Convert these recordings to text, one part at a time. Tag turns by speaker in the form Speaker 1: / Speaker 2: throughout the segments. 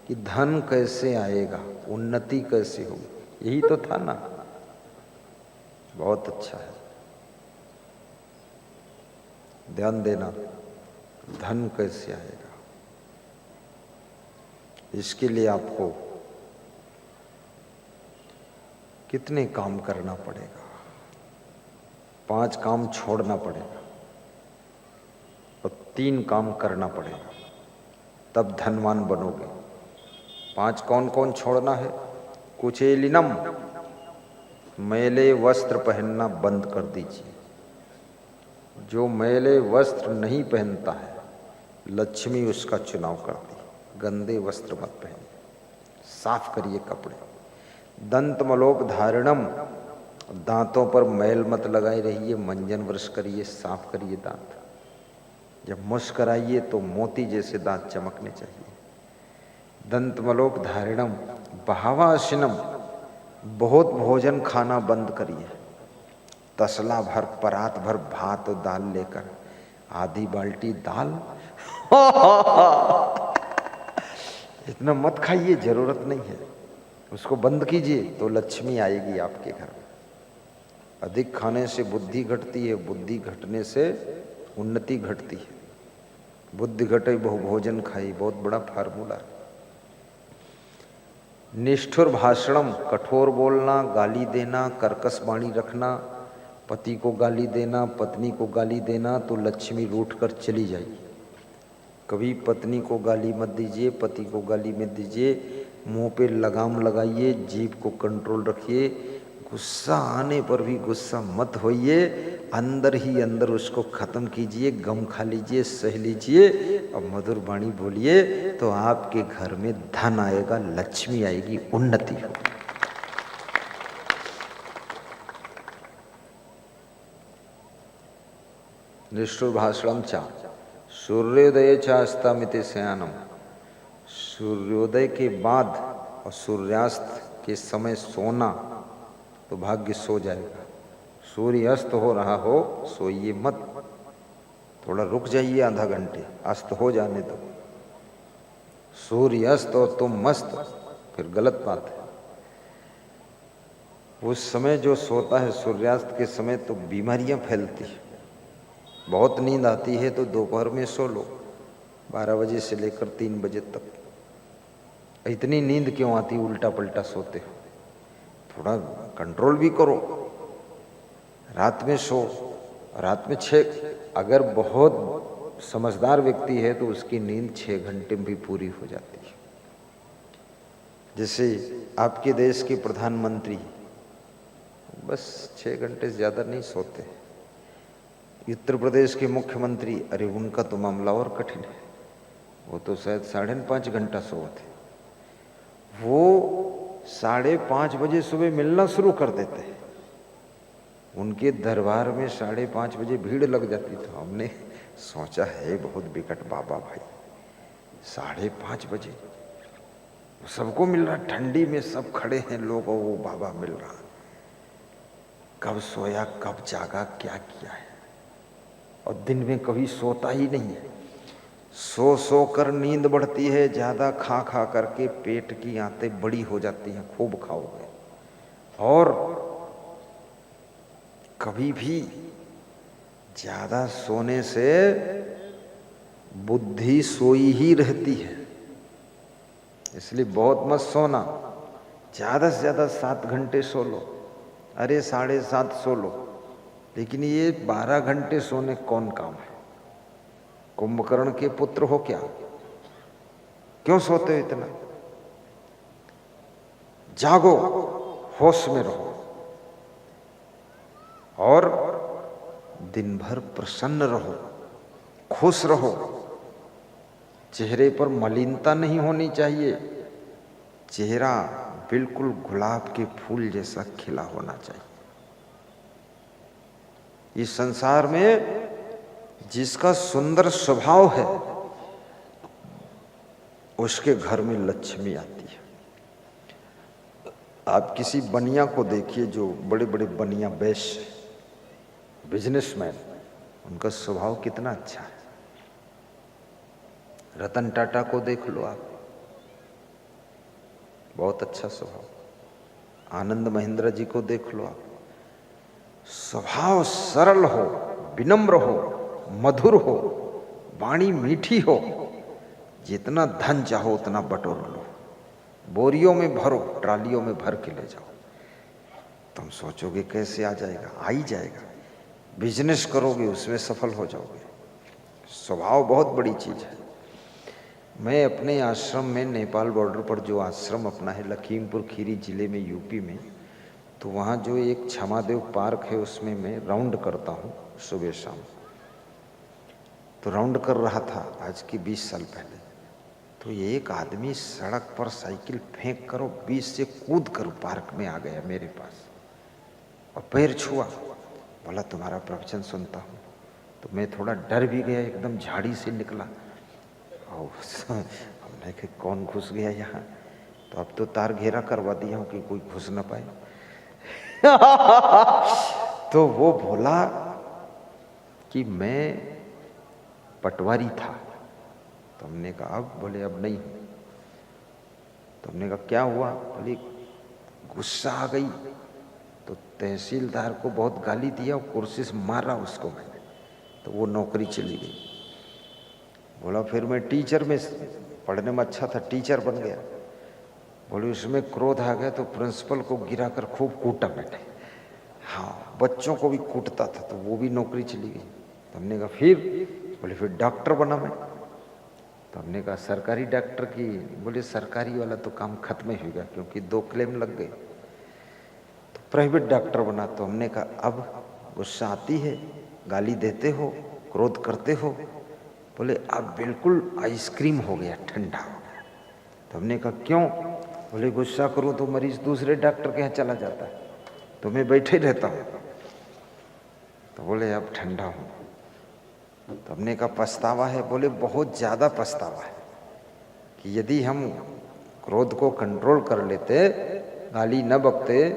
Speaker 1: कि धन कैसे आएगा, उन्नति कैसे होगी, यही तो था ना। बहुत अच्छा है, ध्यान देना, धन कैसे आएगा। इसके लिए आपको कितने काम करना पड़ेगा, 5 काम छोड़ना पड़ेगा और 3 काम करना पड़ेगा, तब धनवान बनोगे। 5 कौन कौन छोड़ना है? कुचेलिनम, मैले वस्त्र पहनना बंद कर दीजिए। जो मैले वस्त्र नहीं पहनता है, लक्ष्मी उसका चुनाव करती है। गंदे वस्त्र मत पहनिए, साफ करिए कपड़े। दंत मलोपधारणम, दांतों पर मैल मत लगाए रहिए, मंजन ब्रश करिए, साफ करिए दांत। जब मुस्कराइए तो मोती जैसे दांत चमकने चाहिए। दंत मलोपधारणम, बहावासिनम, बहुत भोजन खाना बंद करिए। तसला भर परात भर भात और दाल लेकर आधी बाल्टी दाल इतना मत खाइए, जरूरत नहीं है। उसको बंद कीजिए तो लक्ष्मी आएगी आपके घर में। अधिक खाने से बुद्धि घटती है, बुद्धि घटने से उन्नति घटती है। बुद्धि घटे बहु भोजन खाई, बहुत बड़ा फार्मूला। निष्ठुर भाषणम, कठोर बोलना, गाली देना, कर्कश वाणी रखना, पति को गाली देना, पत्नी को गाली देना तो लक्ष्मी रूठ कर चली जाएगी। कभी पत्नी को गाली मत दीजिए, पति को गाली मत दीजिए। मुंह पे लगाम लगाइए, जीभ को कंट्रोल रखिए। गुस्सा आने पर भी गुस्सा मत होइए, अंदर ही अंदर उसको खत्म कीजिए, गम खा लीजिए, सह लीजिए और मधुर वाणी बोलिए तो आपके घर में धन आएगा, लक्ष्मी आएगी, उन्नति होगी। निष्ठुर भाषणम चा सूर्योदय चास्तमिति शयानम, सूर्योदय के बाद और सूर्यास्त के समय सोना तो भाग्य सो जाएगा। सूर्य अस्त हो रहा हो सोइए मत, थोड़ा रुक जाइए, आधा घंटे, अस्त हो जाने दो। सूर्य अस्त और तुम मस्त, फिर गलत बात है। उस समय जो सोता है सूर्यास्त के समय तो बीमारियां फैलती है। बहुत नींद आती है तो दोपहर में सो लो, 12 बजे से लेकर 3 बजे तक। इतनी नींद क्यों आती, उल्टा पलटा सोते हो? थोड़ा कंट्रोल भी करो। रात में सो, रात में 6, अगर बहुत समझदार व्यक्ति है तो उसकी नींद 6 घंटे में भी पूरी हो जाती है। जैसे आपके देश के प्रधानमंत्री बस 6 घंटे से ज़्यादा नहीं सोते। उत्तर प्रदेश के मुख्यमंत्री, अरे उनका तो मामला और कठिन है, वो तो शायद 5.5 घंटा सोते। वो 5:30 बजे सुबह मिलना शुरू कर देते हैं। उनके दरबार में 5:30 बजे भीड़ लग जाती। तो हमने सोचा है बहुत बिकट बाबा भाई, 5:30 बजे सबको मिल रहा, ठंडी में सब खड़े हैं लोग और वो बाबा मिल रहा। कब सोया, कब जागा, क्या किया है? और दिन में कभी सोता ही नहीं है। सो सो कर नींद बढ़ती है, ज्यादा खा खा करके पेट की आंतें बड़ी हो जाती हैं, खूब खाओगे। और कभी भी ज्यादा सोने से बुद्धि सोई ही रहती है, इसलिए बहुत मत सोना। ज्यादा से ज्यादा 7 घंटे सो लो, अरे 7.5 सो लो, लेकिन ये 12 घंटे सोने कौन काम है? कुंभकर्ण के पुत्र हो क्या, क्यों सोते हो इतना? जागो, होश में रहो और दिन भर प्रसन्न रहो, खुश रहो। चेहरे पर मलिनता नहीं होनी चाहिए, चेहरा बिल्कुल गुलाब के फूल जैसा खिला होना चाहिए। इस संसार में जिसका सुंदर स्वभाव है उसके घर में लक्ष्मी आती है। आप किसी बनिया को देखिए, जो बड़े बड़े बनिया वैश्य, बिजनेसमैन, उनका स्वभाव कितना अच्छा है। रतन टाटा को देख लो आप, बहुत अच्छा स्वभाव। आनंद महेंद्र जी को देख लो आप, स्वभाव सरल हो, विनम्र हो, मधुर हो, वाणी मीठी हो, जितना धन चाहो उतना बटोर लो, बोरियों में भरो, ट्रालियों में भर के ले जाओ। तुम सोचोगे कैसे आ जाएगा, आ ही जाएगा। बिजनेस करोगे उसमें सफल हो जाओगे। स्वभाव बहुत बड़ी चीज है। मैं अपने आश्रम में नेपाल बॉर्डर पर जो आश्रम अपना है लखीमपुर खीरी जिले में, यूपी में, तो वहाँ जो एक क्षमादेव पार्क है उसमें मैं राउंड करता हूँ सुबह शाम। तो राउंड कर रहा था आज की 20 साल पहले, तो एक आदमी सड़क पर साइकिल फेंक कर 20 से कूद कर पार्क में आ गया मेरे पास और पैर छुआ, बोला तुम्हारा प्रवचन सुनता हूँ। तो मैं थोड़ा डर भी गया, एकदम झाड़ी से निकला और हमने कि कौन घुस गया यहाँ, तो अब तो तार घेरा करवा दिया हूँ कि कोई घुस ना पाए। तो वो बोला कि मैं पटवारी था। तो हमने कहा अब, बोले अब नहीं हूँ। तो हमने कहा क्या हुआ, बोले गुस्सा आ गई तो तहसीलदार को बहुत गाली दिया और कुर्सी से मारा उसको मैंने, तो वो नौकरी चली गई। बोला फिर मैं टीचर में, पढ़ने में अच्छा था, टीचर बन गया। बोले उसमें क्रोध आ गया तो प्रिंसिपल को गिरा कर खूब कूटा मैंने, हाँ बच्चों को भी कूटता था, तो वो भी नौकरी चली गई। तो हमने कहा फिर, बोले फिर डॉक्टर बना मैं। तो हमने कहा सरकारी डॉक्टर की, बोले सरकारी वाला तो काम खत्म ही हो गया क्योंकि 2 क्लेम लग गए, तो प्राइवेट डॉक्टर बना। तो हमने कहा अब गुस्सा आती है, गाली देते हो, क्रोध करते हो, बोले अब बिल्कुल आइसक्रीम हो गया, ठंडा हो गया। तो हमने कहा क्यों, बोले गुस्सा करूं तो मरीज दूसरे डॉक्टर के यहाँ चला जाता है, तो मैं बैठे रहता हूँ। तो बोले अब ठंडा हूँ। तो हमने कहा पछतावा है, बोले बहुत ज़्यादा पछतावा है कि यदि हम क्रोध को कंट्रोल कर लेते, गाली न बकते,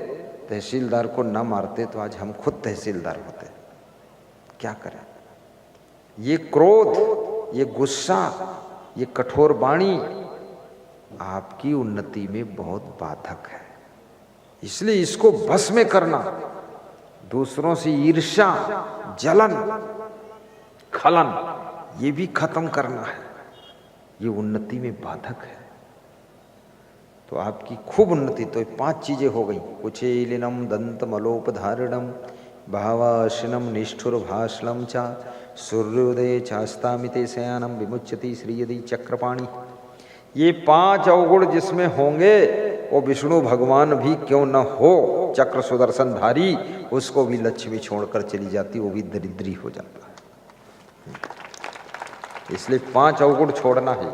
Speaker 1: तहसीलदार को न मारते, तो आज हम खुद तहसीलदार होते। क्या करें, ये क्रोध, ये गुस्सा, ये कठोर वाणी आपकी उन्नति में बहुत बाधक है। इसलिए इसको बस में करना, दूसरों से ईर्ष्या, जलन, खलन, ये भी खत्म करना है, ये उन्नति में बाधक है। तो आपकी खूब उन्नति, तो 5 चीजें हो गई, कुचेलिनम दंतमलोपधारणम भावाशिनम निष्ठुर भाषलम चा सूर्योदय चास्तामिते शयानम विमुच्यति श्रीयदि चक्रपाणी। ये 5 अवगुण जिसमें होंगे वो विष्णु भगवान भी क्यों न हो चक्र सुदर्शनधारी, उसको भी लक्ष्मी छोड़कर चली जाती, वो भी दरिद्री हो जाता है। इसलिए 5 अवगुण छोड़ना है।